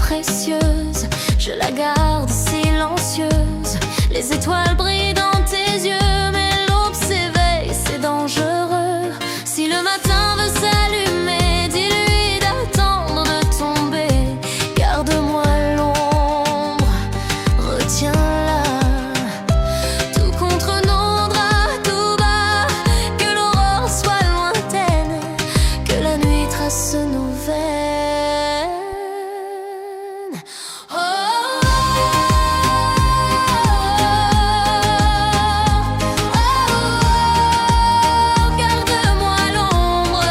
précieuse, je la garde silencieuse. Les étoiles brillent dans tes yeux, mais l'aube s'éveille, c'est dangereux. Si le matin veut s'allumer, dis-lui d'attendre de tomber. Garde-moi l'ombre, retiens-la. Tout contre nos draps, tout bas, que l'aurore soit lointaine, que la nuit trace nos veines. Oh, garde-moi l'ombre.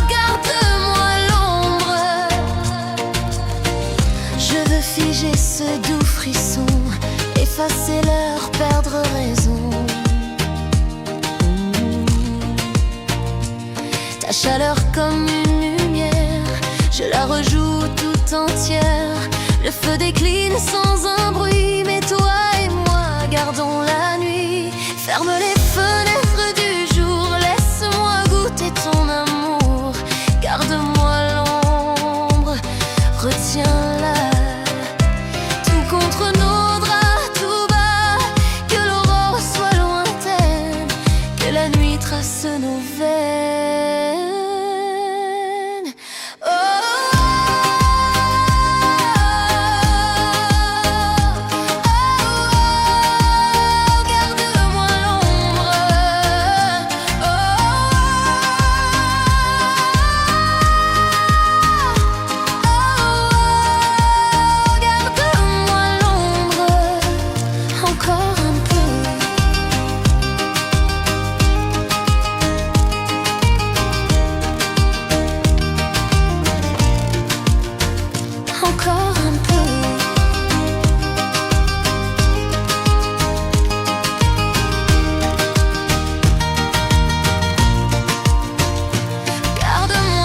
Garde-moi l'ombre. Je veux figer ce doux frisson, effacer l'heure, perdre raison. Ta chaleur comme une lumière, je la rejoue tout entière. Le feu décline sans un bruit, mais toi et moi gardons la nuit. Ferme les fenêtres du jour, laisse-moi goûter ton amour. Garde-moi l'ombre, retiens-la. Tout contre nos draps, tout bas, que l'aurore soit lointaine, que la nuit trace nos veines. Oh, garde-moi l'ombre. Oh, garde-moi l'ombre. Encore un peu. Encore un peu. Garde-moi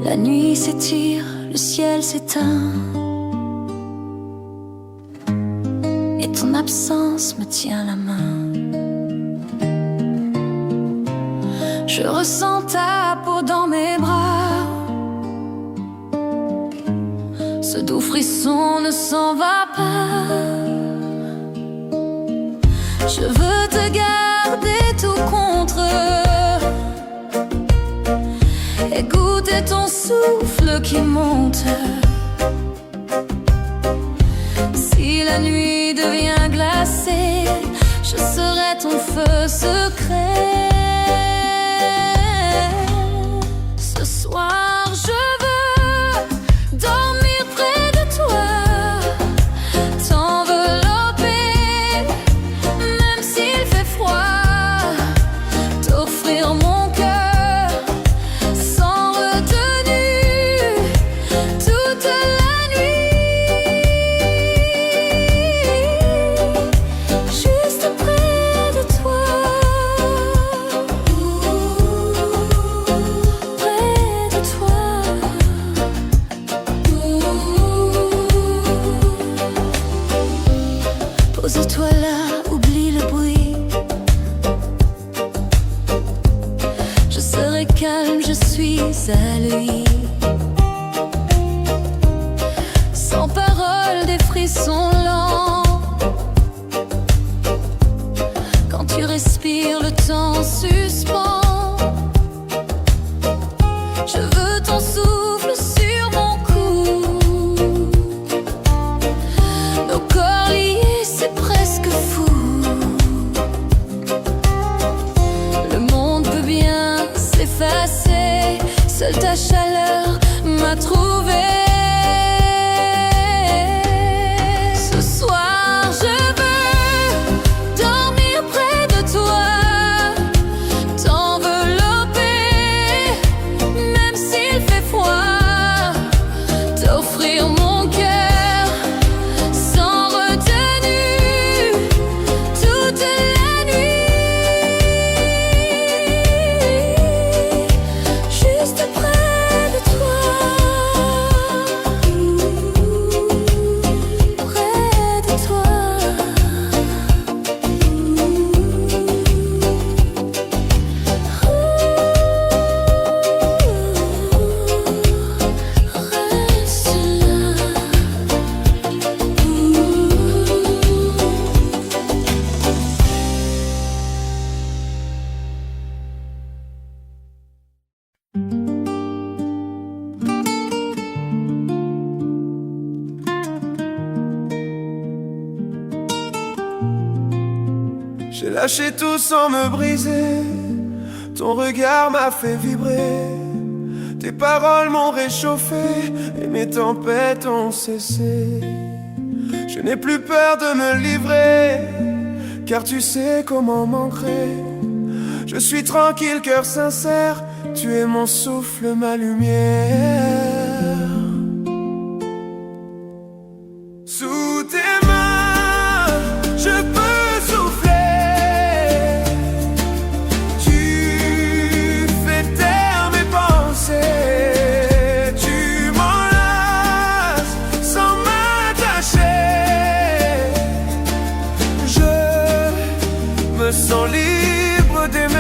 La nuit s'étire, le ciel s'éteint, et ton absence me tient la main. Je ressens ta peau dans mes bras, ce doux frisson ne s'en va pas. Je veux te garder tout contre, et goûter ton souffle qui monte. Si la nuit devient glacée, je serai ton feu secret. Ce soir je veux dormir près de toi, t'envelopper même s'il fait froid, t'offrir mon cœur sans retenue toute la nuit. Juste près de toi, près de toi. Pose-toi là, oublie le bruit. Je serai calme, je suis à lui. Sans parole, des frissons lents. Quand tu respires, le temps suspend. Je veux ton souffle sur mon cou. Nos corps liés, c'est presque fou. Le monde peut bien s'effacer, seule ta chaleur m'a trouvé. J'ai lâché tout sans me briser. Ton regard m'a fait vibrer. Tes paroles m'ont réchauffé et mes tempêtes ont cessé. Je n'ai plus peur de me livrer, car tu sais comment m'ancrer. Je suis tranquille, cœur sincère. Tu es mon souffle, ma lumière. Sous tes mains, je peux souffler. Tu fais taire mes pensées. Tu m'enlaces sans m'attacher. Je me sens libre d'aimer.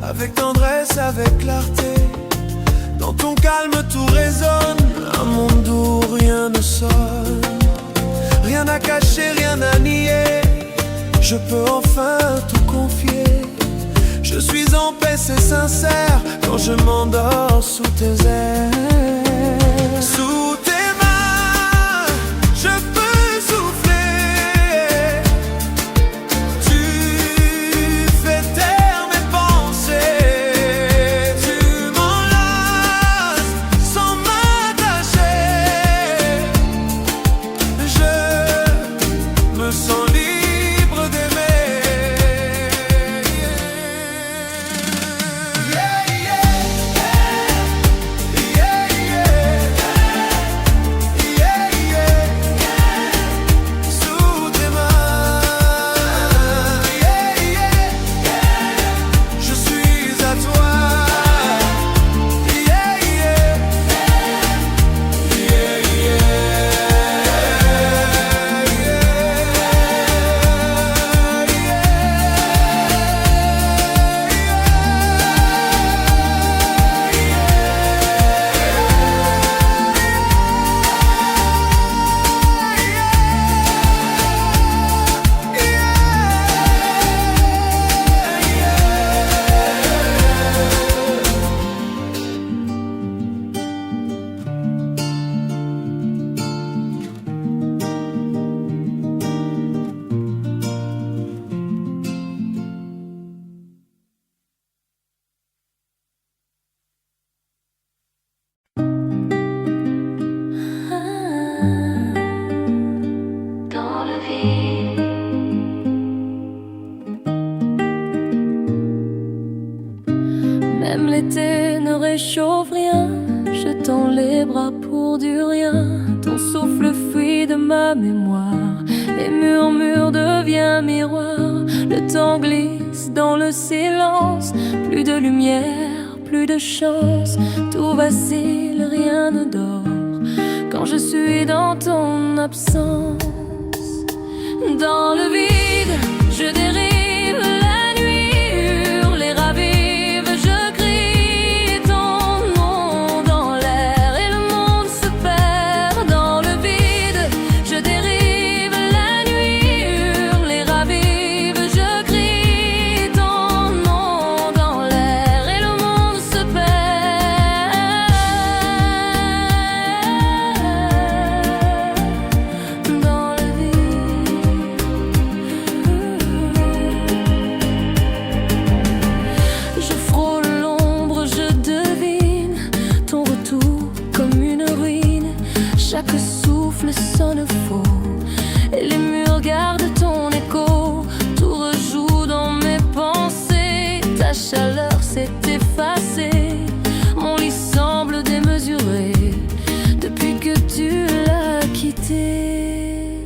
Avec tendresse, avec clarté, dans ton calme tout résonne. Un monde où rien ne sonne, rien à cacher, rien à nier. Je peux enfin tout confier. Je suis en paix, c'est sincère, quand je m'endors sous tes ailes. Sous tes mains, je peux souffler. Tu fais taire mes pensées. Tu m'enlaces sans m'attacher. Je me sens libre d'aimer. Sous tes mains, je suis à toi. Dans le vide, même l'été ne réchauffe rien. Je tends les bras pour du rien. Ton souffle fuit de ma mémoire. Les murmures deviennent miroirs. Le temps glisse dans le silence. Plus de lumière, plus de chance. Tout vacille, rien ne dort quand je suis dans ton absence. Dans le vide, je dérive, la nuit hurle et ravive. Je crie ton nom dans l'air et le monde se perd. Dans le vide, je dérive, la nuit hurle et ravive. Je crie ton nom dans l'air et le monde se perd. Dans le je frôle l'ombre, je devine ton retour comme une ruine. Chaque souffle sonne faux et les murs gardent ton écho. Tout rejoue dans mes pensées. Ta chaleur s'est effacée. Mon lit semble démesuré depuis que tu l'as quitté.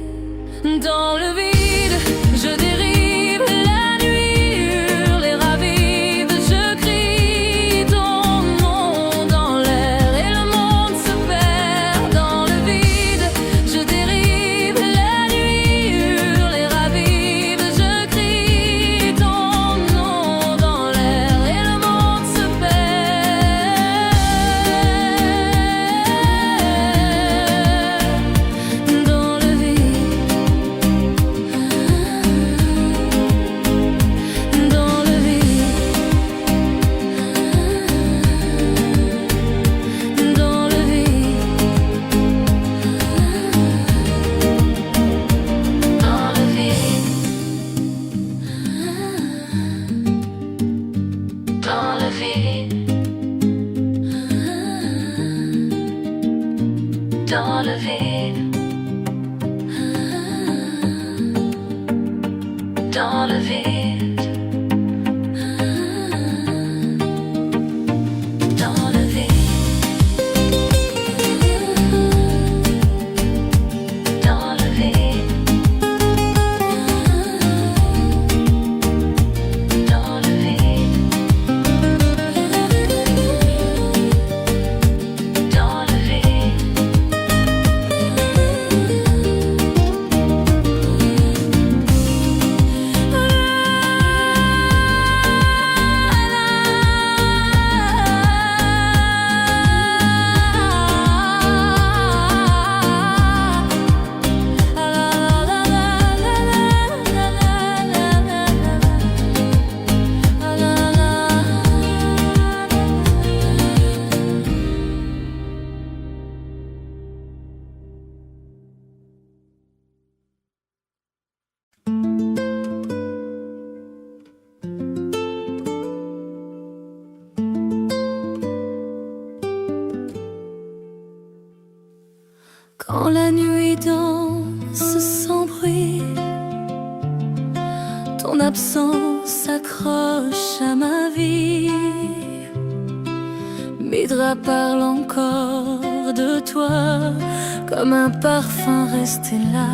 Dans le vide, je dérive, la nuit hurle et ravive. Je crie ton nom dans l'air et le monde se perd. Dans le vide, je dérive, la nuit hurle et ravive. Je crie ton nom dans le vide. Dans le vide. Dans le vide. Dans le vide. Dans le vide. Quand la nuit danse sans bruit, ton absence s'accroche à ma vie. Mes draps parlent encore de toi, comme un parfum resté là.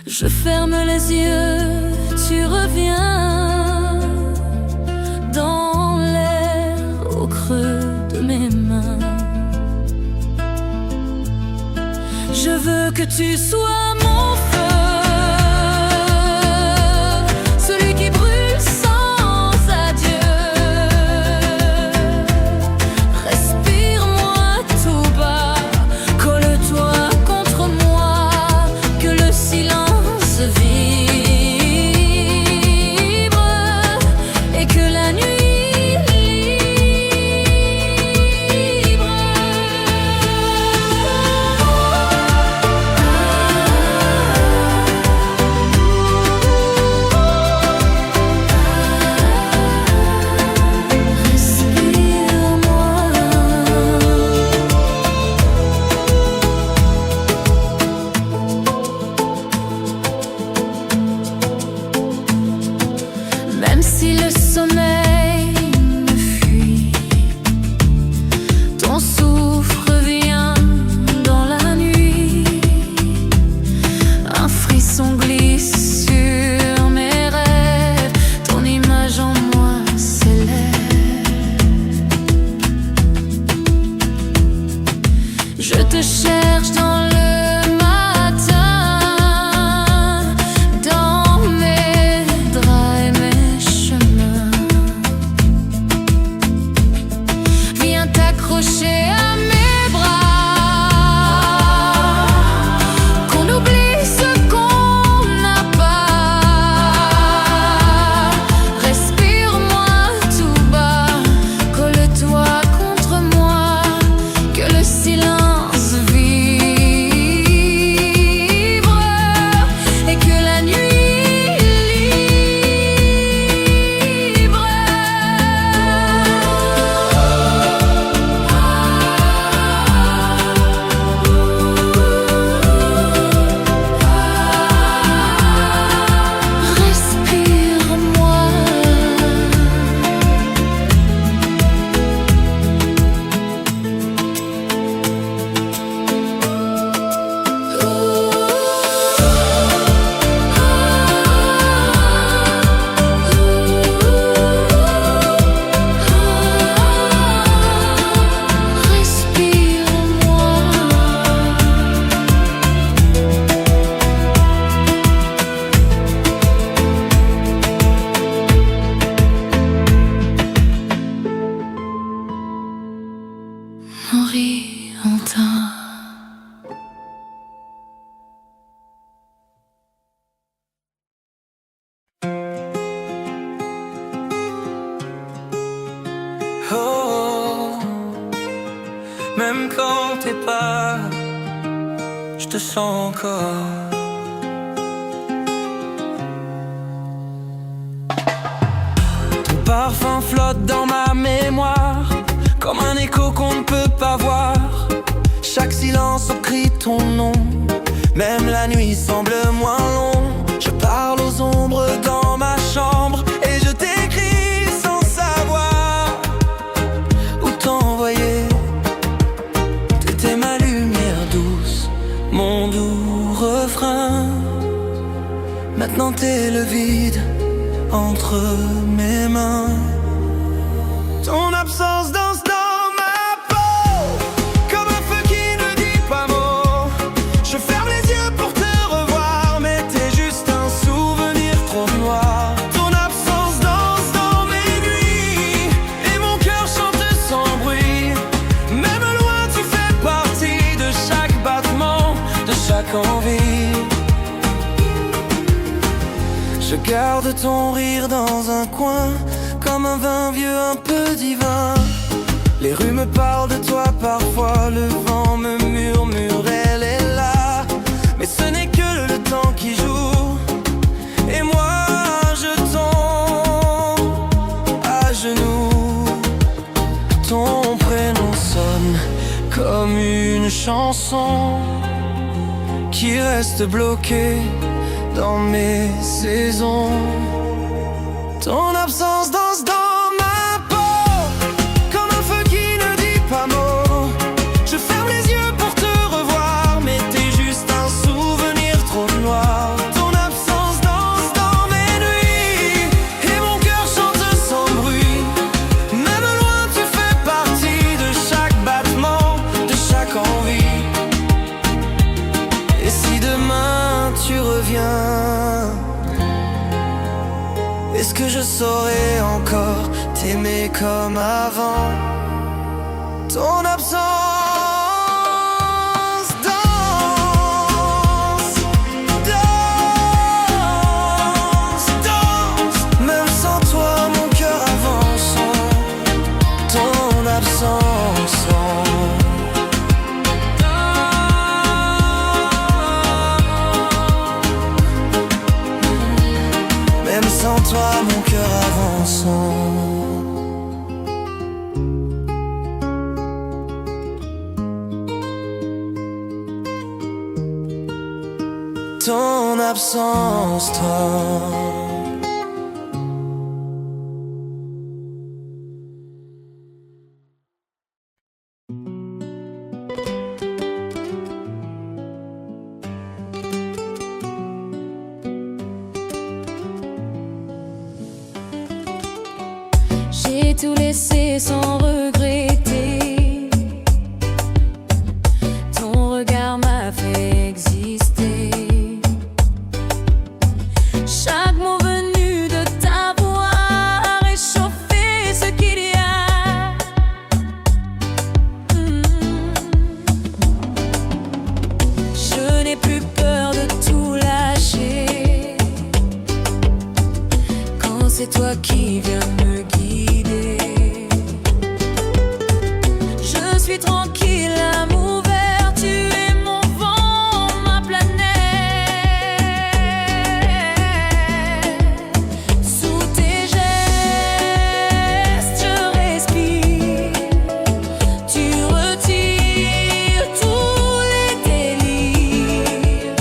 Je ferme les yeux, tu reviens dans l'air au creux de mes mains. Je veux que tu sois mon feu, celui qui brûle sans adieu. Respire-moi tout bas, colle-toi contre moi, que le silence vibre et que la nuit même si le sommeil me fuit, ton souffle vient dans la nuit. Un frisson glisse sur mes rêves, ton image en moi s'élève. Je te cherche dans le accroché à mes bras, qu'on oublie ce qu'on n'a pas. Respire-moi tout bas, colle-toi contre moi, que le silence vibre et que la nuit libre. Henri Antin. Oh, même quand t'es pas, je te sens encore. Ton parfum flotte dans ma mémoire, comme un écho qu'on ne peut pas voir. Chaque silence en crie ton nom, Même la nuit semble moins longue. Je parle aux ombres dans ma chambre et je t'écris sans savoir où t'envoyer. T'étais ma lumière douce, mon doux refrain. Maintenant t'es le vide entre mes mains. Ton absence danse dans ma peau, comme un feu qui ne dit pas mot. Je ferme les yeux pour te revoir, mais t'es juste un souvenir trop noir. Ton absence danse dans mes nuits, et mon cœur chante sans bruit. Même loin tu fais partie de chaque battement, de chaque envie. Je garde ton rire dans un coin, comme un vin vieux un peu divin. Les rues me parlent de toi parfois, le vent me murmure, elle est là. Mais ce n'est que le temps qui joue, et moi je tombe à genoux. Ton prénom sonne comme une chanson qui reste bloquée dans mes saisons. Ton absence danse dans ma peau, comme un feu qui ne dit pas mot. Je ferme les yeux pour te revoir, mais t'es juste un souvenir trop noir. Ton absence danse dans mes nuits, et mon cœur chante sans bruit. Même loin tu fais partie de chaque battement, de chaque envie. Et si demain tu reviens, est-ce que je saurais encore t'aimer comme avant? Ton absence danse, danse, danse. Même sans toi mon cœur avance. Ton absence même sans toi, mon cœur avance. Ton absence, toi. J'ai tout laissé sans regretter. Ton regard m'a fait exister. Chaque mot venu de ta voix a réchauffé ce qu'il y a. Je n'ai plus peur de tout lâcher quand c'est toi qui viens me guider. Je suis tranquille, l'amour ouvert, tu es mon vent, ma planète. Sous tes gestes, je respire. Tu retires tous les délires.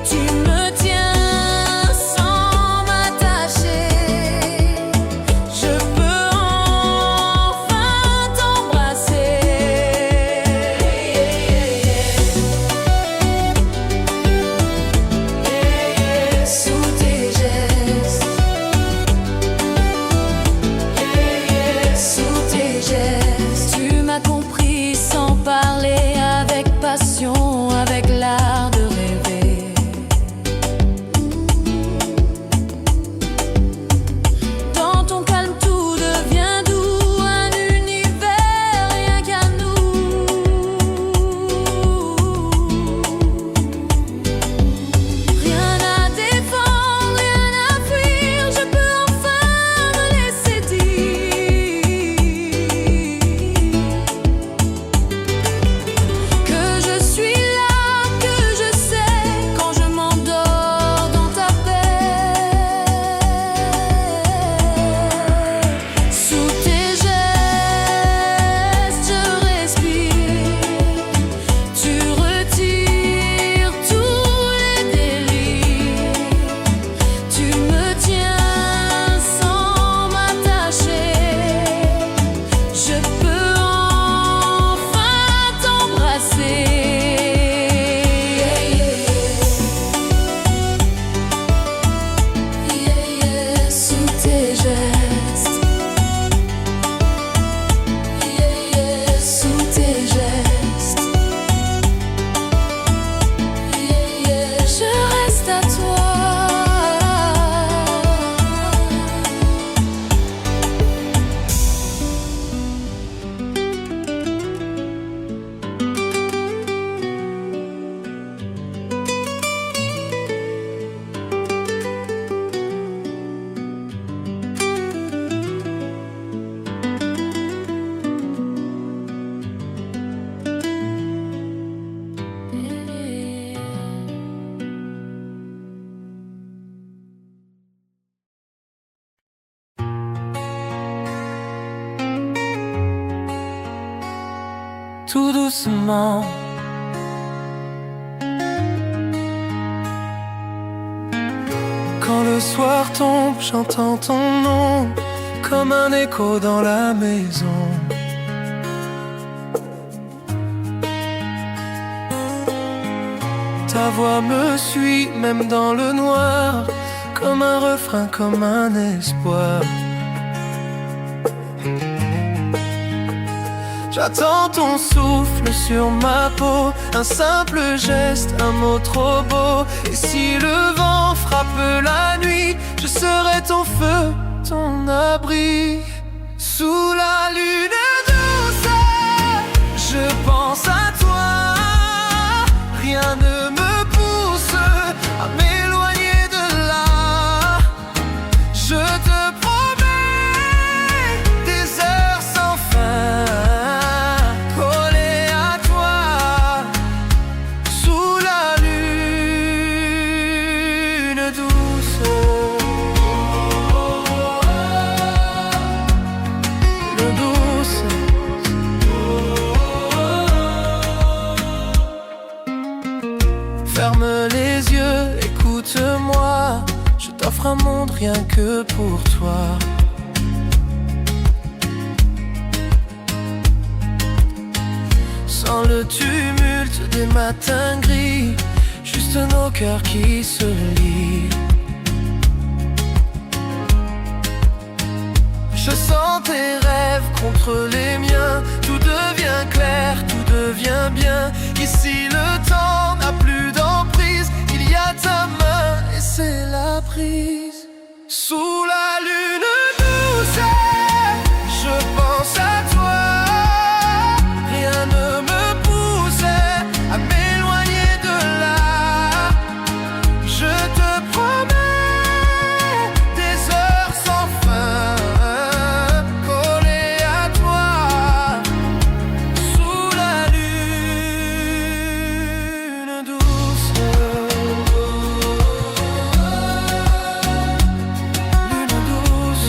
Tu me tiens sans m'attacher. Je tout doucement. Quand le soir tombe, j'entends ton nom comme un écho dans la maison. Ta voix me suit même dans le noir, comme un refrain, comme un espoir. J'attends ton souffle sur ma peau, un simple geste, un mot trop beau. Et si le vent frappe la nuit, je serai ton feu, ton abri. Sous la lune douce, je pense à toi. Rien ne me pousse à m'éloigner de là. Je te promets des heures sans fin, collées à toi, sous la lune douce. Lune douce. Ferme les yeux, écoute-moi. Je t'offre un monde rien que pour toi. Sans le tumulte des matins gris, juste nos cœurs qui se lient. Je sens tes rêves contre les miens. Tout devient clair, tout devient bien. Ici le temps n'a plus d'emprise. Il y a ta main et c'est la prise. Sous la lune douce, je pense à toi. Rien ne me pousse à m'éloigner de là. Je te promets des heures sans fin, collées à toi, sous la lune douce. Lune douce.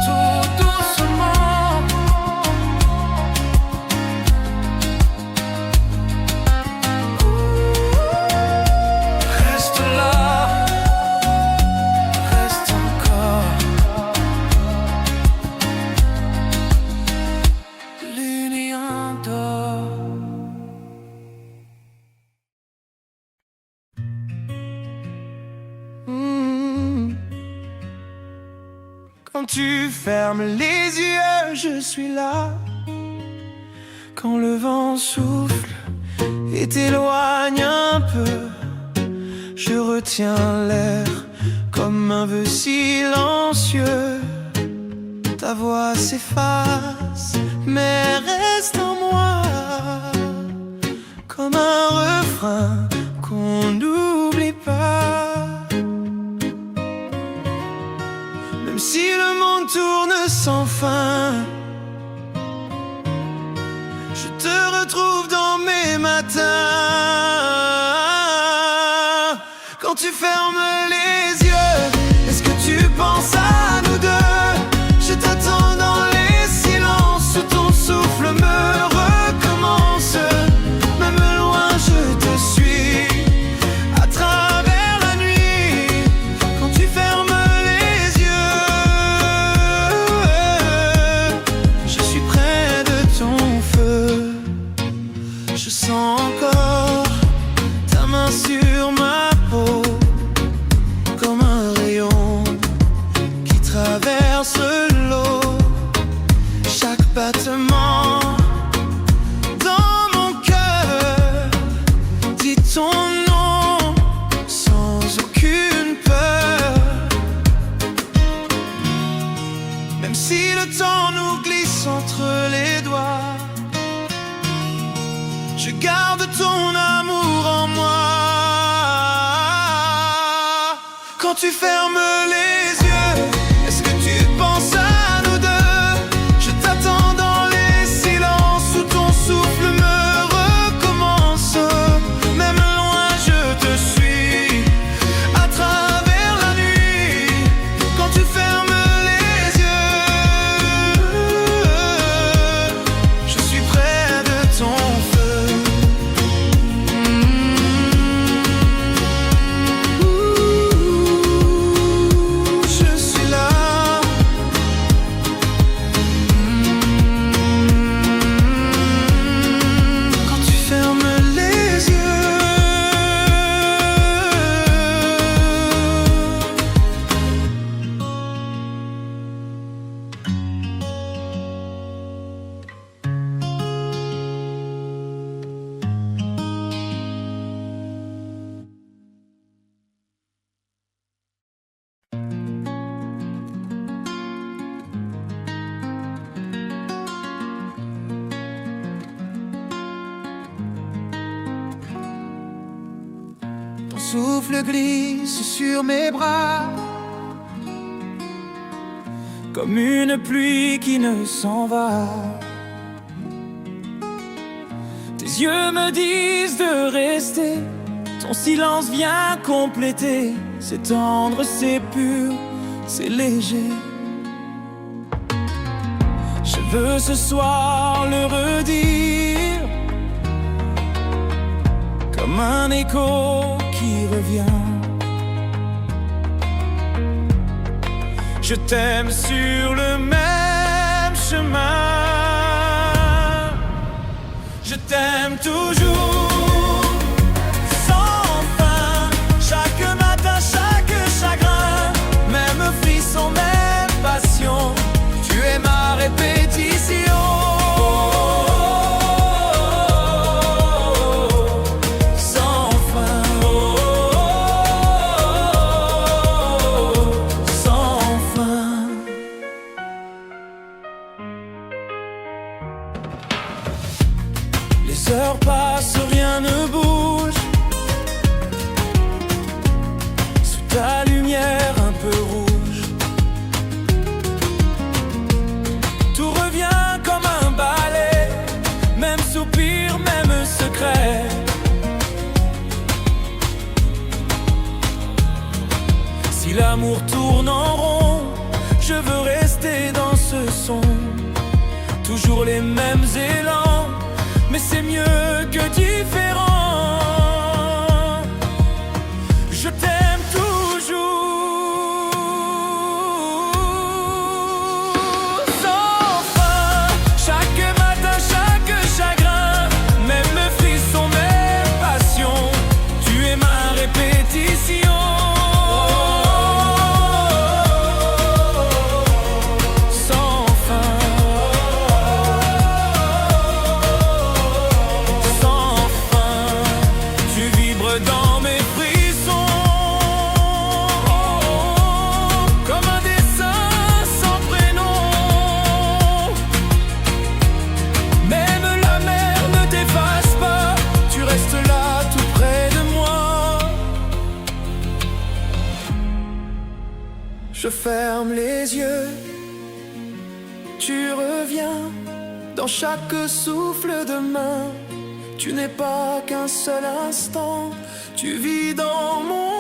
Tout doucement. Reste là, reste encore. L'union d'or. Quand tu fermes les yeux, je suis là. Quand le vent souffle et t'éloigne un peu, je retiens l'air comme un vœu silencieux. Ta voix s'efface, mais reste en moi, comme un refrain qu'on n'oublie pas. Même si le monde tourne sans fin, je te retrouve dans mes matins. Quand tu fermes les yeux, est-ce que tu penses à nous deux? Je t'attends dans les silences où ton souffle me recommence. Même loin, je te suis à travers la nuit. Quand tu fermes les yeux, je suis près de ton feu. Je sens encore ta main sur ma peau, comme un rayon qui traverse l'eau. Chaque battement dans mon cœur dit ton nom sans aucune peur. Même si le temps nous glisse entre les doigts, je garde ton amour en moi. Quand tu fermes les yeux, est-ce que tu penses à nous deux? Je t'attends dans les silences où ton souffle me recommence. Même loin, je te suis à travers souffle glisse sur mes bras, comme une pluie qui ne s'en va. Tes yeux me disent de rester, ton silence vient compléter. C'est tendre, c'est pur, c'est léger. Je veux ce soir le redire, comme un écho qui revient. Je t'aime sur le même chemin. Je t'aime toujours, sans fin. Chaque matin, chaque chagrin, même frisson, même passion. Tu es ma répétition. Sans fin, sans fin. Les heures passent, rien ne bouge. Sous ta lumière un peu rouge, tout revient comme un balai. Même soupir, même secret. Si l'amour tourne en rond, je veux rester dans ce son. Toujours les mêmes élans, mais c'est mieux que différent. Je t'aime toujours, sans fin. Chaque matin, chaque chagrin, même frisson, même passion. Tu es ma répétition. Sans fin, sans fin. Tu vibres dans mes frissons, comme un dessin sans prénom. Même la mer ne t'efface pas, tu restes là tout près de moi. je ferme les yeux. Tu reviens dans chaque souffle de main. Tu n'es pas qu'un seul instant, tu vis dans mon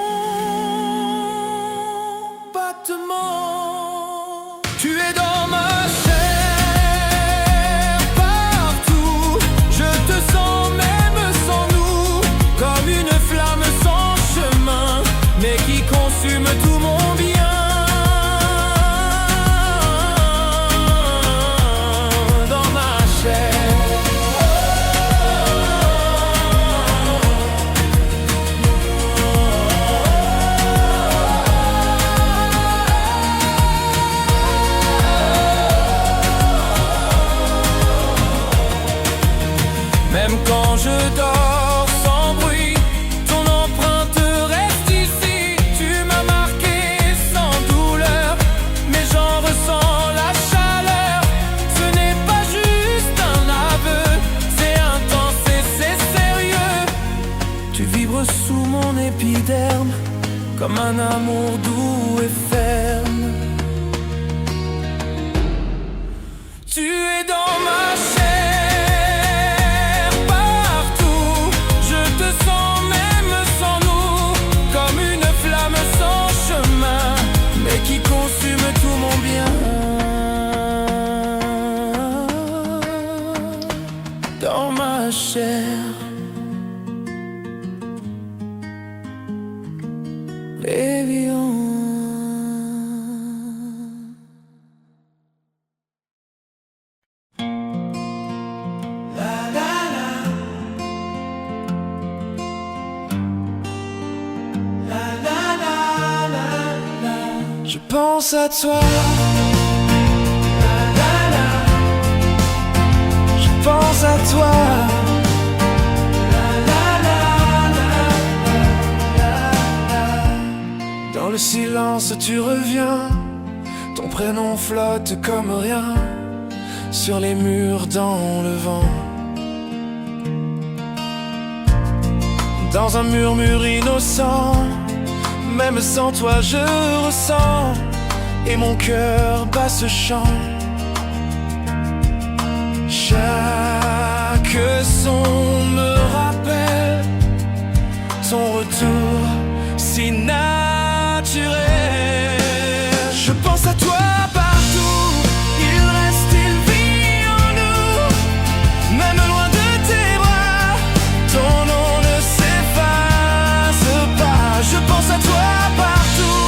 battement. Tu es dans ma chair, partout. Je te sens même sans nous, comme une flamme sans chemin, mais qui consume tout mon bien. Dans ma chair. Même quand je dors sans bruit, ton empreinte reste ici. Tu m'as marqué sans douleur, mais j'en ressens la chaleur. Ce n'est pas juste un aveu, c'est intense et c'est sérieux. Tu vibres sous mon épiderme, comme un amour doux et ferme. Tu es dans ma chair, partout. Je te sens même sans nous, comme une flamme sans chemin, mais qui consume tout mon bien. Dans ma chair. Lévion. Je pense à toi. Je pense à toi. Dans le silence tu reviens, ton prénom flotte comme rien sur les murs dans le vent. dans un murmure innocent. Même sans toi je ressens, et mon cœur bat ce chant. Chaque son me rappelle ton retour si naturel. Je pense à toi partout, il reste, il vit en nous. Même loin de tes bras, ton nom ne s'efface pas. Je pense à toi partout,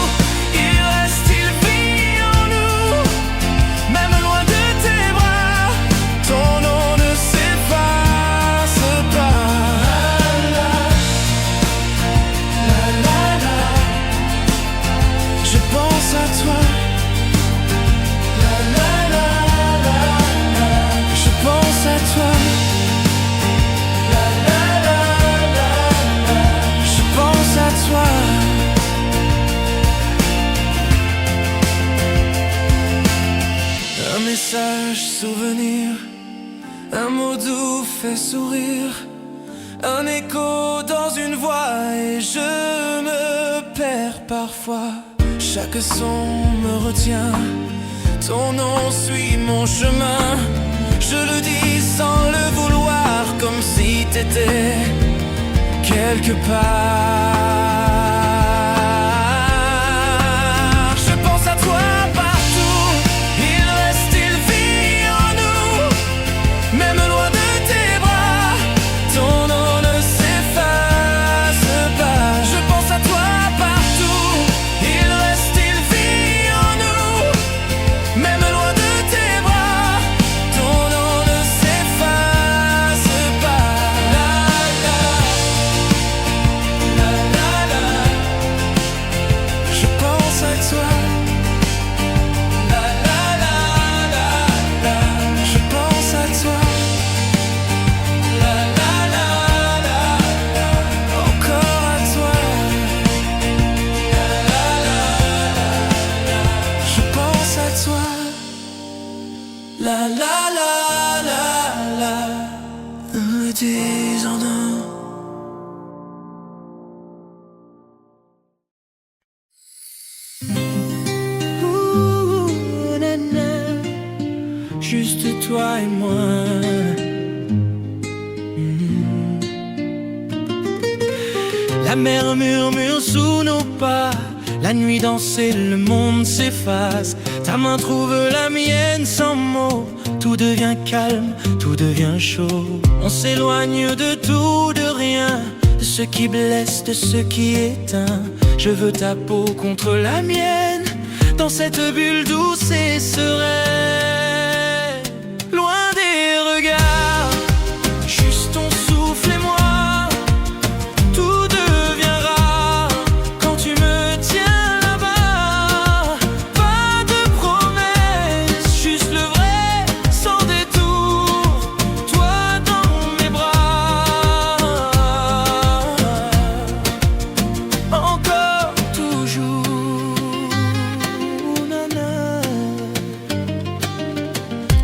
il reste, il vit en nous. Même loin de tes bras, ton nom ne s'efface pas. Je pense à toi. Je pense à toi. Je pense à toi. Un message souvenir, un mot doux fait sourire, un écho dans une voix, et je me perds parfois. Chaque son me retient, ton nom suit mon chemin. Je le dis sans le vouloir, comme si t'étais quelque part. Je pense à toi partout, il reste, il vit en nous. Même loin de tes bras, ton nom ne s'efface pas. Je pense à toi partout, il reste, il vit en nous. Même loin de tes bras, ton nom ne s'efface pas. La la, la la la. Je pense à toi. La la la la la. Je pense à toi. La la la la la. Encore à toi. La la la la. Je pense à toi. La la la la la. Me disant non. Ouh, nana, juste toi et moi. La mer murmure sous nos pas, la nuit dansée, le monde s'efface. Ta main trouve la mienne sans mots, tout devient calme, tout devient chaud. On s'éloigne de tout, de rien, de ce qui blesse, de ce qui éteint. Je veux ta peau contre la mienne, dans cette bulle douce et sereine. Loin des regards, juste ton souffle et moi. Tout devient rare quand tu me tiens là-bas. Pas de promesses, juste le vrai, sans détour. Toi dans mes bras. Encore, toujours, nana.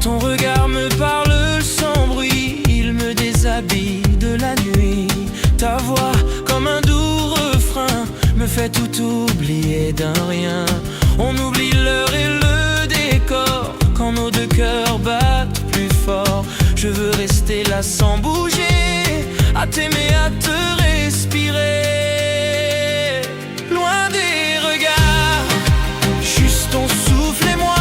Ton regard me parle sans bruit, il me déshabille de la nuit. Ta voix, comme un doux refrain, me fait tout oublier d'un rien. On oublie l'heure et le décor, quand nos deux cœurs battent plus fort. Je veux rester là sans bouger, à t'aimer, à te respirer. Loin des regards, juste ton souffle et moi.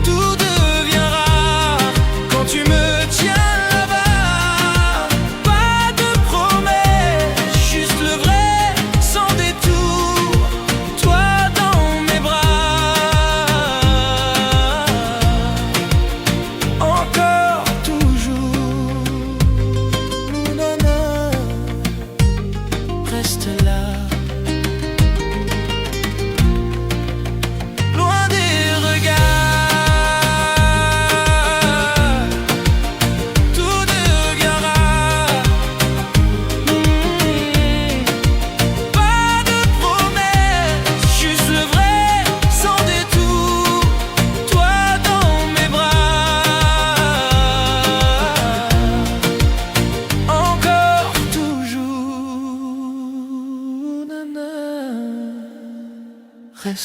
Tout devient rare quand tu me tiens là-bas. Pas de promesses, juste le vrai, sans détour. Toi dans mes bras. Encore, toujours, nana.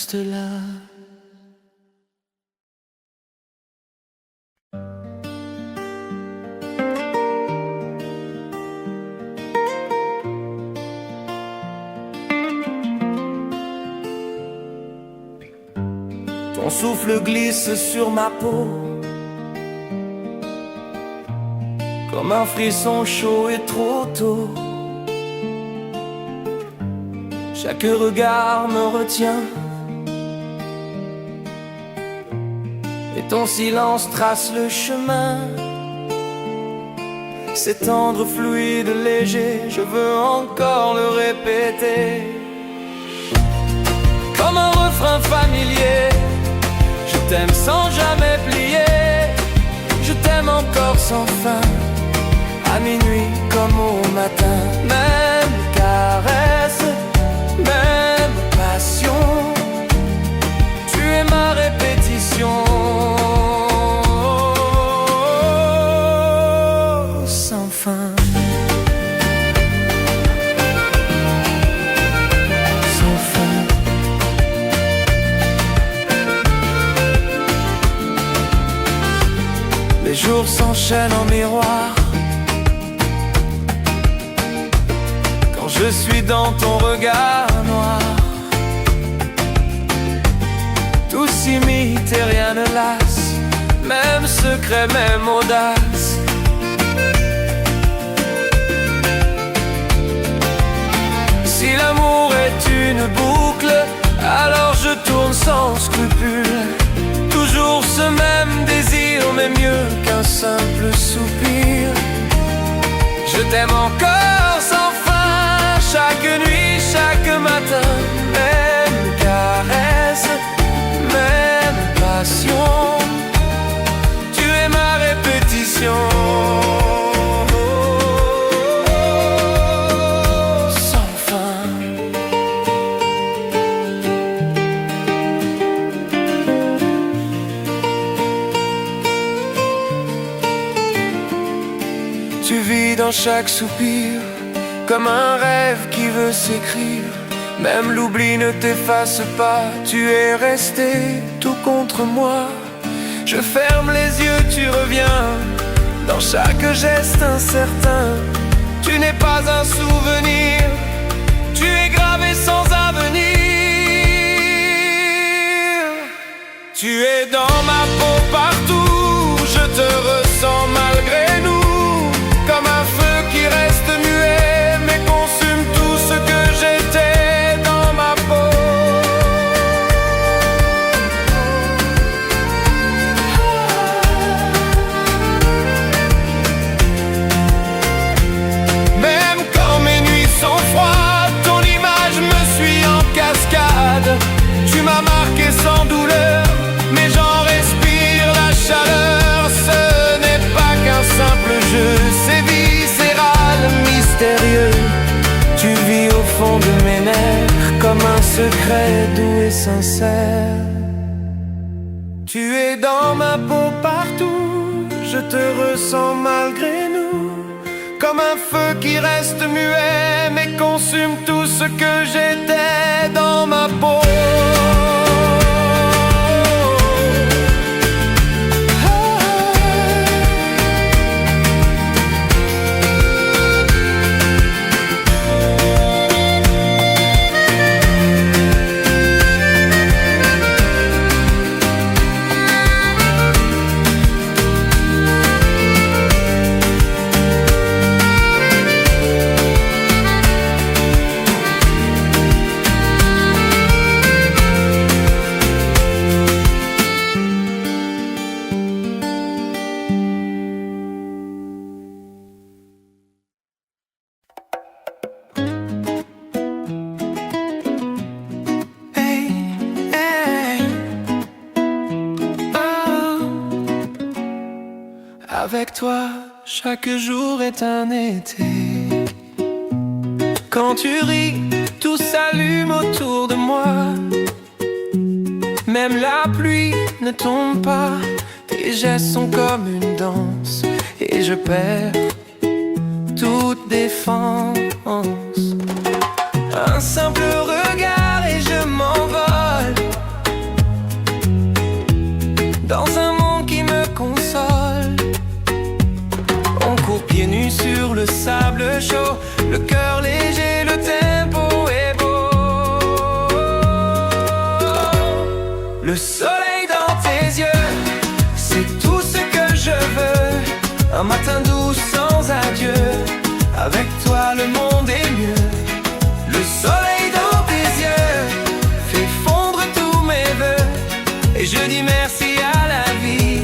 reste là. Ton souffle glisse sur ma peau comme un frisson chaud et trop tôt. Chaque regard me retient et ton silence trace le chemin. C'est tendre, fluide, léger, je veux encore le répéter. Comme un refrain familier, je t'aime sans jamais plier. Je t'aime encore sans fin, à minuit comme au matin. Même caresse, même passion, tu es ma répétition. Sans fin, sans fin. Les jours s'enchaînent en miroir quand je suis dans ton regard noir. Tout s'imite et rien ne lasse, même secret, même audace. Si l'amour est une boucle, alors je tourne sans scrupule. Toujours ce même désir, mais mieux qu'un simple soupir. Je t'aime encore sans fin, chaque nuit, chaque matin. Même caresse, même passion, tu es ma répétition. Tu vis dans chaque soupir, comme un rêve qui veut s'écrire. Même l'oubli ne t'efface pas, tu es resté tout contre moi. Je ferme les yeux, tu reviens, dans chaque geste incertain. Tu n'es pas un souvenir, tu es gravé sans avenir. Tu es dans ma peau partout, je te ressens malgré nous. Comme un feu qui reste muet, mais consume tout ce que j'étais dans ma peau. Même quand mes nuits sont froides, ton image me suit en cascade. Tu m'as marqué sans douleur, mais j'en respire la chaleur. Ce n'est pas qu'un simple jeu, c'est viscéral, mystérieux. Tu vis au fond de mes nerfs, comme un secret doux et sincère. Tu es dans ma peau partout, je te ressens malgré nous. Comme un feu qui reste muet, mais consume tout ce que j'étais dans ma peau. Avec toi, chaque jour est un été. Quand tu ris, tout s'allume autour de moi. Même la pluie ne tombe pas. Tes gestes sont comme une danse et je perds toute défense. Un simple regard et je m'envole. Le soleil dans tes yeux, c'est tout ce que je veux. Un matin doux sans adieu, avec toi le monde est mieux. Le soleil dans tes yeux fait fondre tous mes vœux. Et je dis merci à la vie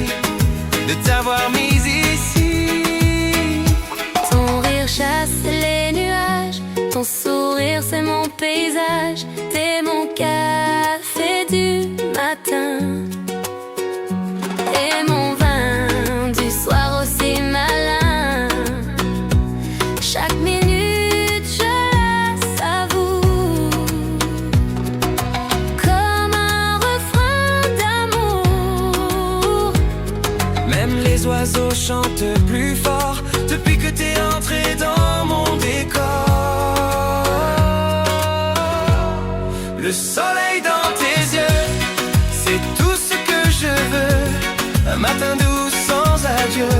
de t'avoir mise ici. Ton rire chasse les nuages, ton sourire c'est mon paysage. T'es mon café du matin et mon vin du soir aussi malin. Chaque minute je la savoure comme un refrain d'amour. Même les oiseaux chantent plus fort depuis que t'es entré dans mon décor. Le soleil dans tes yeux, c'est tout ce que je veux. Un matin doux sans adieu,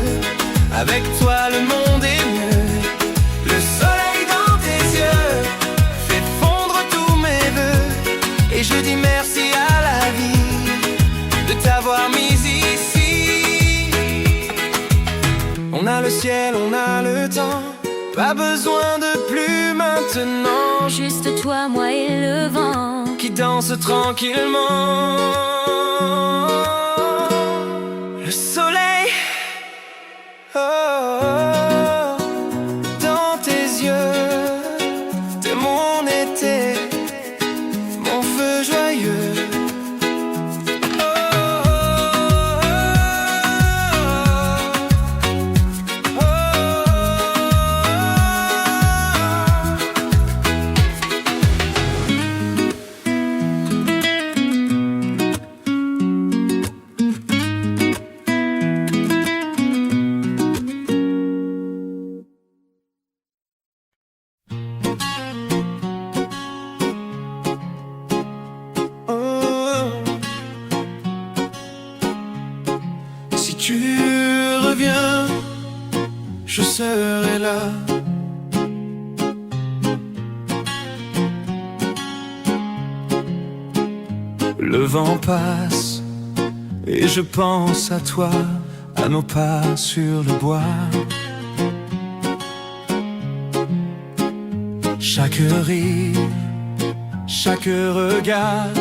avec toi le monde est mieux. Le soleil dans tes yeux fait fondre tous mes vœux. Et je dis merci à la vie de t'avoir mise ici. On a le ciel, on a le temps, pas besoin de plus maintenant. Juste toi, moi et le vent qui danse tranquillement. Le soleil, oh, dans tes yeux, t'es mon été, mon feu joyeux. Si tu reviens, je serai là. Le vent passe et je pense à toi, à nos pas sur le bois. Chaque rire, chaque regard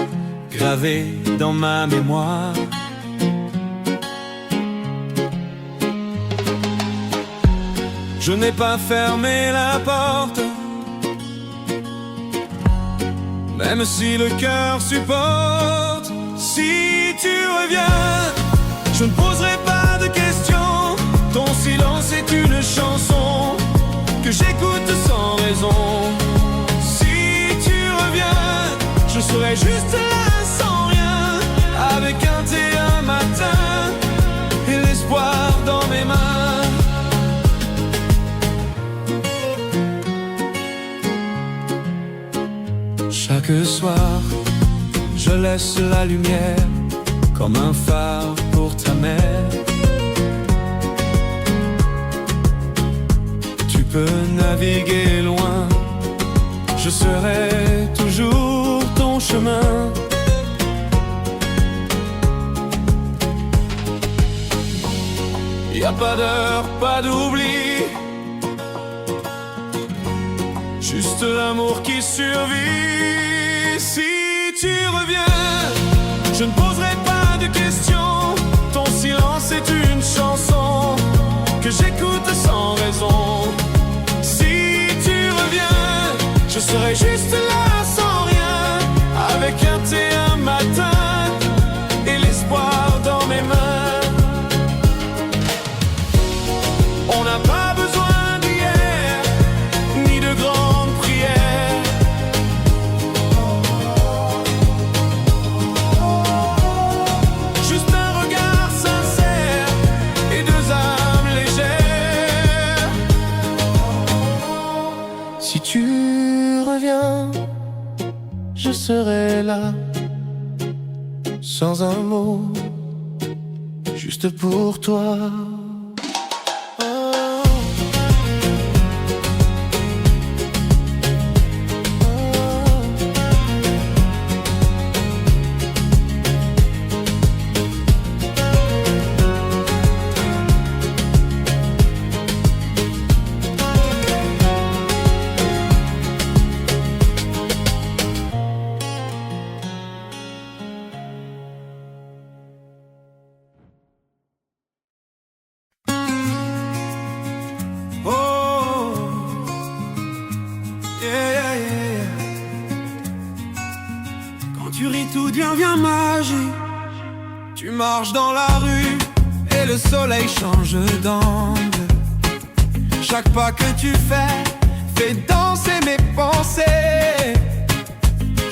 gravé dans ma mémoire. Je n'ai pas fermé la porte, même si le cœur supporte. Si tu reviens, je ne poserai pas de questions. Ton silence est une chanson que j'écoute sans raison. Si tu reviens, je serai juste là sans rien, avec un thé un matin et l'espoir dans mes mains. Chaque soir, je laisse la lumière comme un phare pour ta mère. Tu peux naviguer loin, je serai toujours ton chemin. Y a pas d'heure, pas d'oubli, juste l'amour qui survit. Si tu reviens, je ne poserai pas de questions. Ton silence est une chanson que j'écoute sans raison. Si tu reviens, je serai juste là sans rien, avec un thé un matin et l'espoir dans mes mains. On n'a pas besoin d'hier, ni de grandes prières. Juste un regard sincère et deux âmes légères. Si tu reviens, je serai là, sans un mot, juste pour toi. devient magique. Tu marches dans la rue et le soleil change d'angle. Chaque pas que tu fais fait danser mes pensées.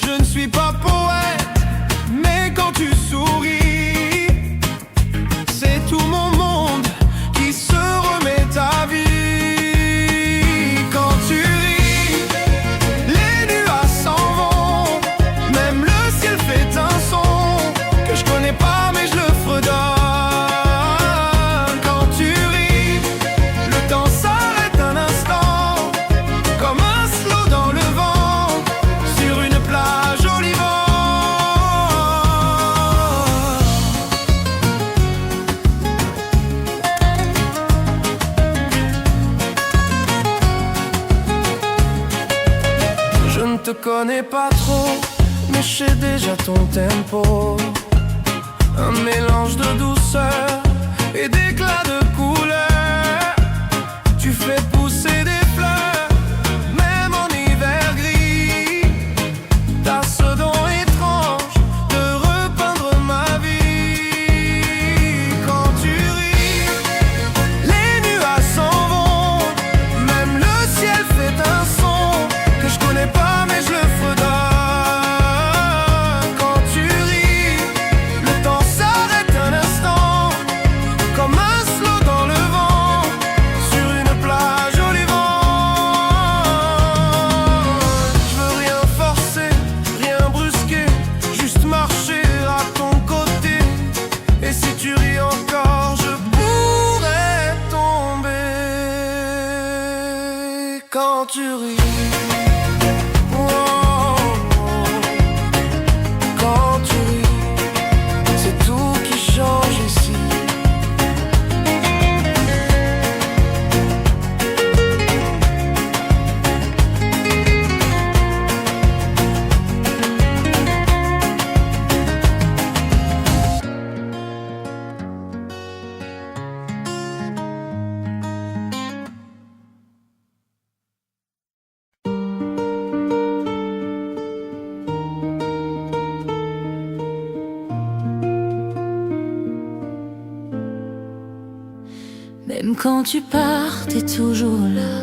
Je ne suis pas poète, mais quand tu souris, c'est tout mon monde qui se remet à vie. Quand tu ris, les nuages s'en vont, même le ciel fait un son que je connais pas mais je le fredonne. Quand tu ris, le temps s'arrête un instant, comme un slow dans le vent, sur une plage au Liban. Je ne te connais pas trop, mais je sais déjà ton tempo. Un mélange de douceur et d'éclat de couleur. Tu fais pousser des fleurs, même en hiver gris. T'as ce don étrange de repeindre ma vie. Quand tu ris, les nuages s'en vont, même le ciel fait un son que je connais pas mais je le fredonne. Quand tu ris, le temps s'arrête un instant, comme un slow dans le vent, sur une plage au Liban. Je veux rien forcer, rien brusquer, juste marcher à ton côté. Et si tu ris encore, je pourrais tomber. Quand tu ris, quand tu ris, c'est tout qui change ici. Même quand tu pars, t'es toujours là,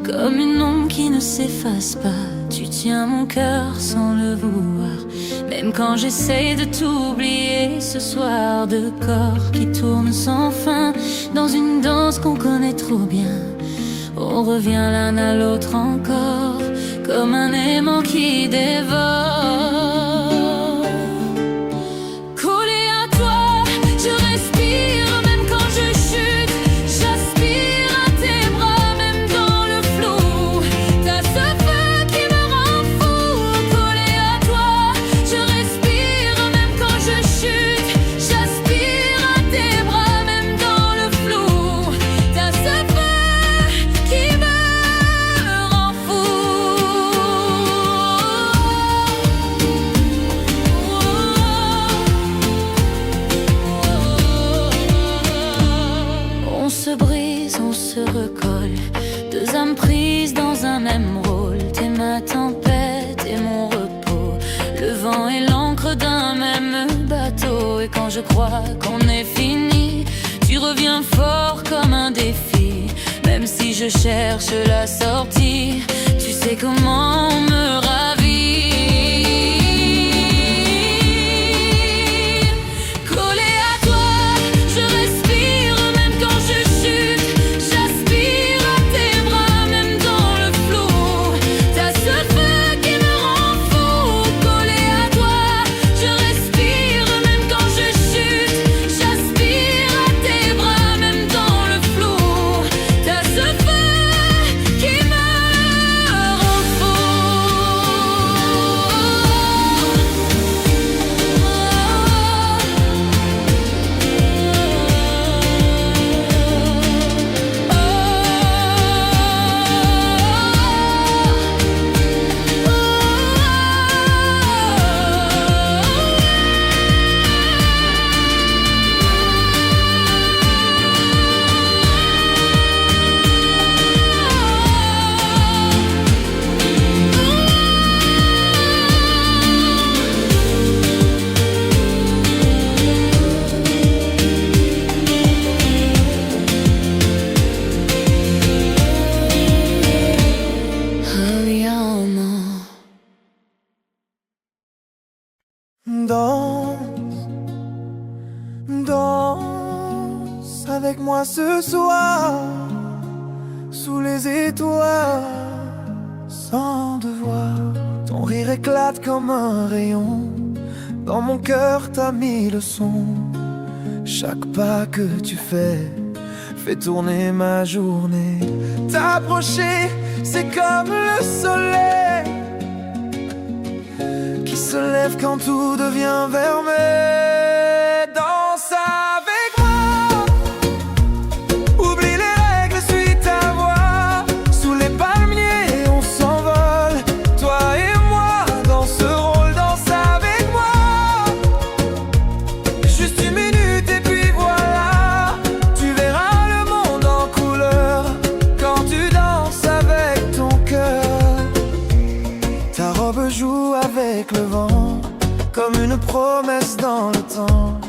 comme une ombre qui ne s'efface pas. Tu tiens mon cœur sans le vouloir. Même quand j'essaye de t'oublier, ce soir de corps qui tournent sans fin, dans une danse qu'on connaît trop bien. On revient l'un à l'autre encore, comme un aimant qui dévore. Collé à toi, je respire, même quand je chute. J'aspire à tes bras, même dans le flou. T'as ce feu qui me rend fou. Collé à toi, je respire, même quand je chute. J'aspire à tes bras, même dans le flou. T'as ce feu qui me rend fou. On se brise, on se recolle, deux âmes prises dans un même rôle. T'es ma tempête et mon repos, le vent et l'encre d'un même bateau. Et quand je crois qu'on est fini, tu reviens fort comme un défi. Même si je cherche la sortie, tu sais comment me ravir. Collé à toi, je respire, même quand je chute. J'aspire à tes bras, même dans le flou. T'as ce feu qui me rend fou. Collé à toi, je respire, même quand je chute. J'aspire à tes bras, même dans le flou. T'as ce feu qui me rend fou. Danse avec moi ce soir, sous les étoiles, sans devoir. Ton rire éclate comme un rayon, dans mon cœur t'as mis le son. Chaque pas que tu fais fait tourner ma journée. T'approcher, c'est comme le soleil qui se lève quand tout devient vermeil. Danse avec moi, oublie les règles, suis ta voix. Sous les palmiers, on s'envole, toi et moi, dans ce rôle. Danse avec moi, juste une minute et puis voilà. Tu verras le monde en couleur quand tu danses avec ton cœur. Ta robe joue avec le vent, comme une promesse dans le temps.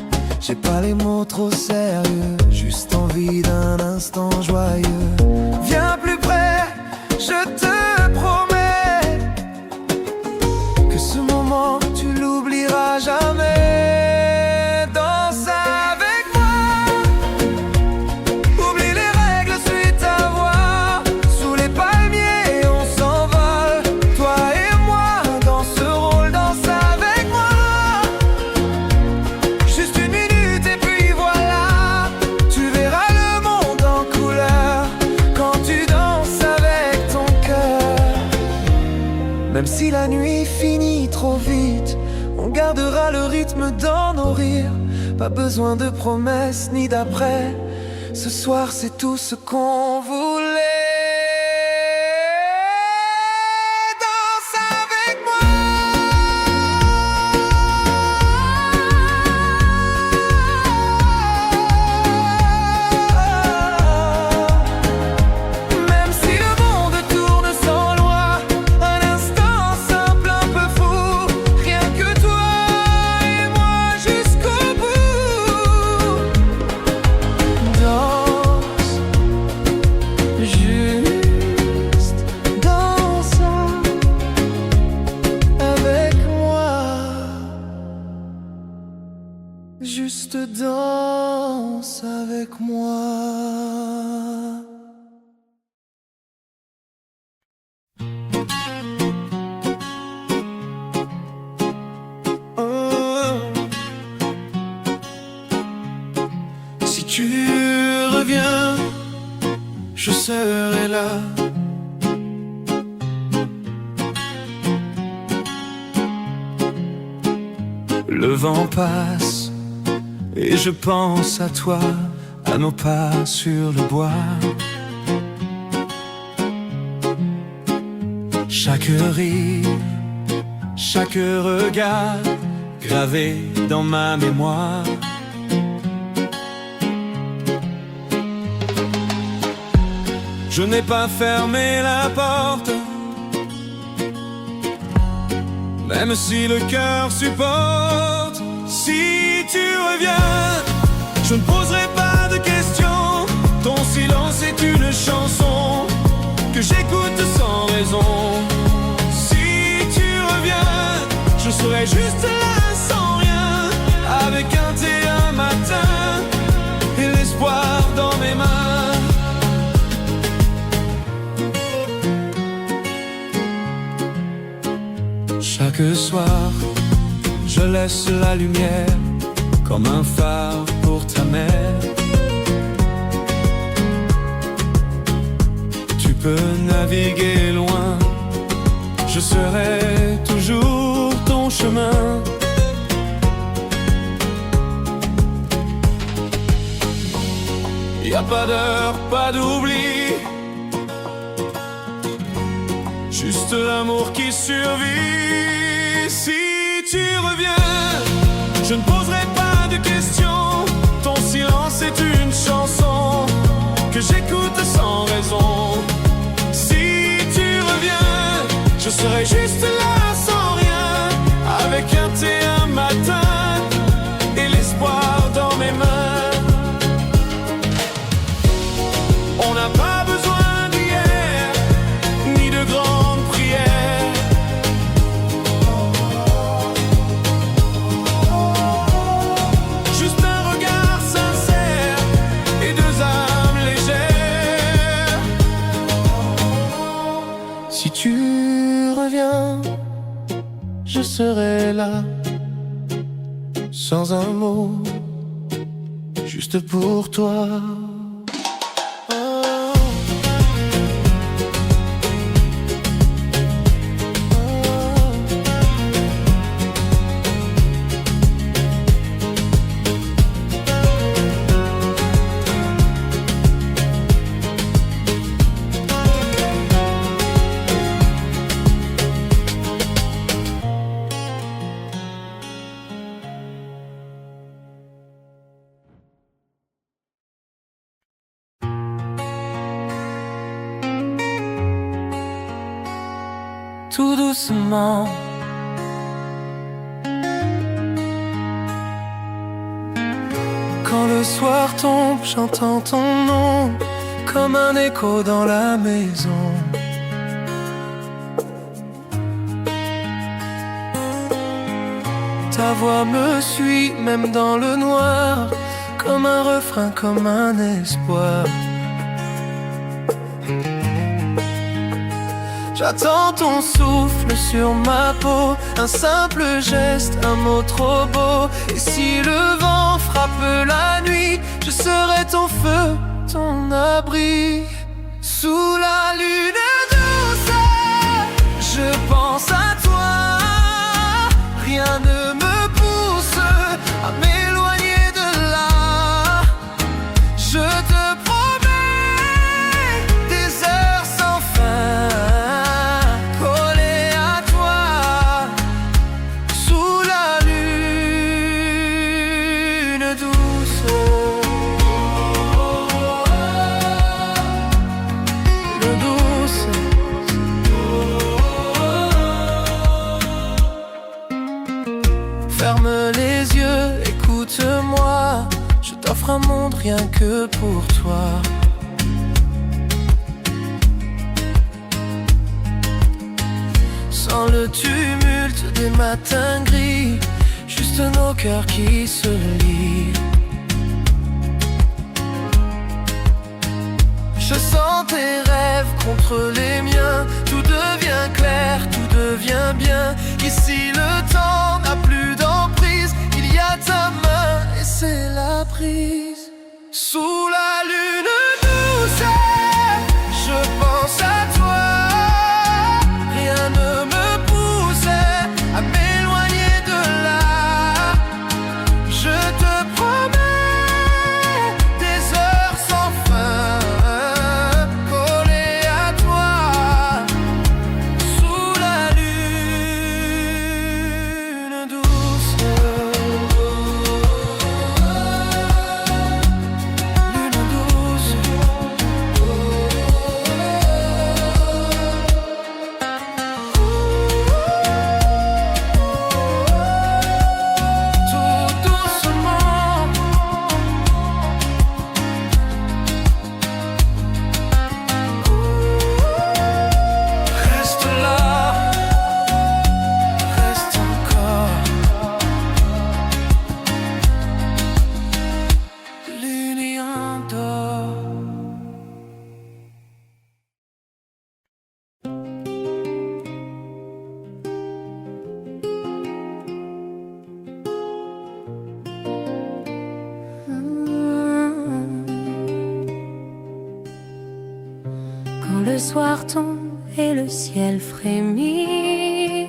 J'ai pas les mots trop sérieux, juste envie d'un instant joyeux. Viens plus près, je te promets que ce moment tu l'oublieras jamais. Danse avec moi, oublie les règles, suis ta voix. Sous les palmiers, on s'envole, toi et moi, dans ce rôle. Danse avec moi, juste une minute et puis voilà. Tu verras le monde en couleur quand tu danses avec ton cœur. Même si la nuit finit trop vite, on gardera le rythme dans nos rires. Pas besoin de promesses ni d'après. Ce soir c'est tout ce qu'on voulait. Danse avec moi, même si le monde tourne sans loi. Un instant simple, un peu fou, rien que toi et moi jusqu'au bout. Danse, juste danse avec moi. Juste danse avec moi. Si tu reviens, je serai là. Le vent passe et je pense à toi, à nos pas sur le bois. Chaque rire, chaque regard gravé dans ma mémoire. Je n'ai pas fermé la porte, même si le cœur supporte. Si tu reviens, je ne poserai pas de questions. Ton silence est une chanson que j'écoute sans raison. Si tu reviens, je serai juste là sans rien, avec un thé un matin et l'espoir dans mes mains. Chaque soir, je laisse la lumière comme un phare pour ta mère. Tu peux naviguer loin, je serai toujours ton chemin. Y a pas d'heure, pas d'oubli, juste l'amour qui survit. Si tu reviens, je ne poserai pas de questions. Ton silence est une chanson que j'écoute sans raison. Si tu reviens, je serai juste là sans rien, avec un thé un matin et l'espoir dans mes mains. On n'a pas besoin d'hier, ni de grandes prières. Juste un regard là, sans un mot, juste pour toi. Tout doucement, quand le soir tombe, j'entends ton nom comme un écho dans la maison. Ta voix me suit même dans le noir, comme un refrain, comme un espoir. J'attends ton souffle sur ma peau, un simple geste, un mot trop beau. Et si le vent frappe la nuit, je serai ton feu, ton abri. Sous la lune douce, je pense à toi. Rien ne me pousse à m'éloigner de là. Je te promets des heures sans fin. Ferme les yeux, écoute-moi. Je t'offre un monde rien que pour toi. Sans le tumulte des matins gris, juste nos cœurs qui se lient. Je sens tes rêves contre les miens. Tout devient clair, tout devient bien. Ici le temps n'a plus d'emprise. Il y a ta main et c'est la prise. Sous la lune douce, je pense à toi. Rien ne me pousse à m'éloigner de là. Je te promets des heures sans fin. Le soir tombe et le ciel frémit.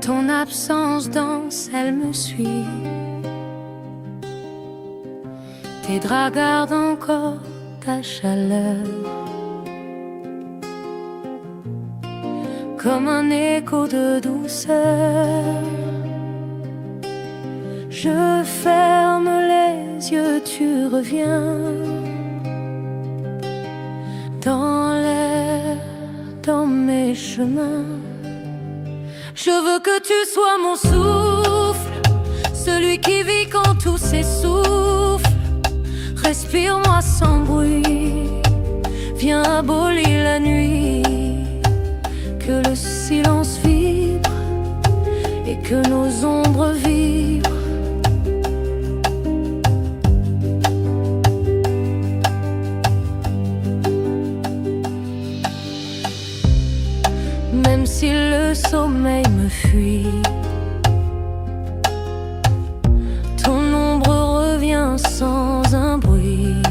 Ton absence danse, elle me suit. Tes draps gardent encore ta chaleur, comme un écho de douceur. Je ferme les yeux, tu reviens. Dans l'air, dans mes chemins, je veux que tu sois mon souffle, celui qui vit quand tout s'essouffle. Respire-moi sans bruit, viens abolir la nuit. Que le silence vibre et que nos ombres vibrent. Même si le sommeil me fuit. Ton ombre revient sans un bruit.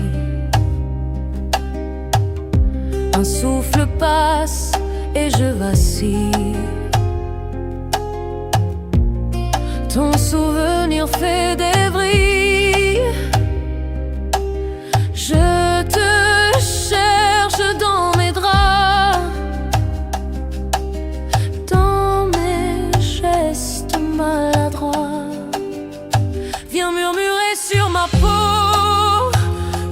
Un souffle passe et je vacille. Ton souvenir fait des vrilles. Je te cherche dans mes draps, dans mes gestes maladroits. Viens murmurer sur ma peau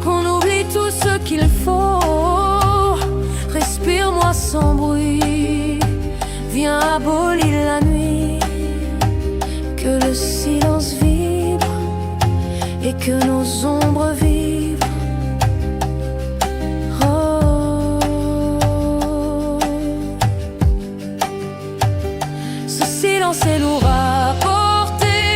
qu'on oublie tout ce qu'il faut. Respire-moi sans bruit. Viens abolir la nuit. Que le silence vibre et que nos ombres vivent. Oh. Ce silence est lourd à porter,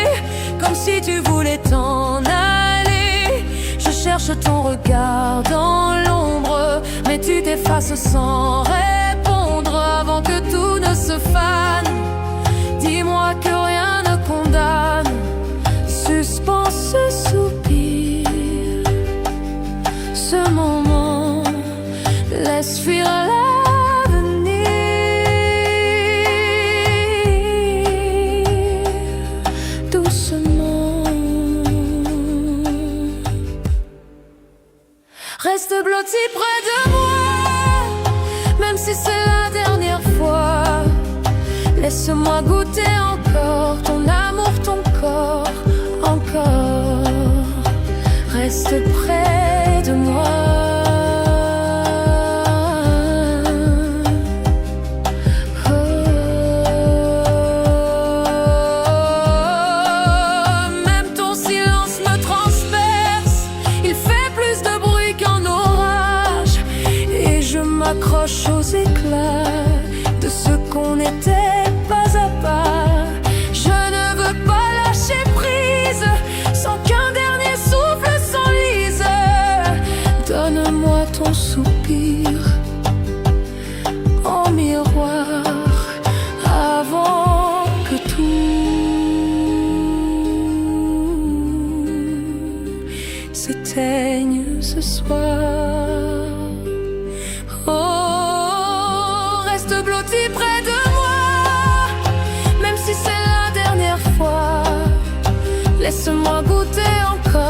comme si tu voulais t'en aller. Je cherche ton regard dans l'ombre, mais tu t'effaces sans répondre avant que tout ne se fane. Dis-moi que rien ne condamne. Suspends ce soupir. Ce moment laisse fuir l'avenir. Doucement. Reste blotti près de moi, même si c'est la dernière fois. Laisse-moi goûter encore ton amour, ton corps, encore. Reste près de moi. Oh. Même ton silence me transperce. Il fait plus de bruit qu'un orage. Et je m'accroche aux éclats de ce qu'on était pas à pas. Je ne veux pas lâcher prise sans qu'un dernier souffle s'enlise. Donne-moi ton soupir en miroir avant que tout s'éteigne ce soir. Oh, reste blotti près de moi, même si c'est la dernière fois. Laisse-moi goûter encore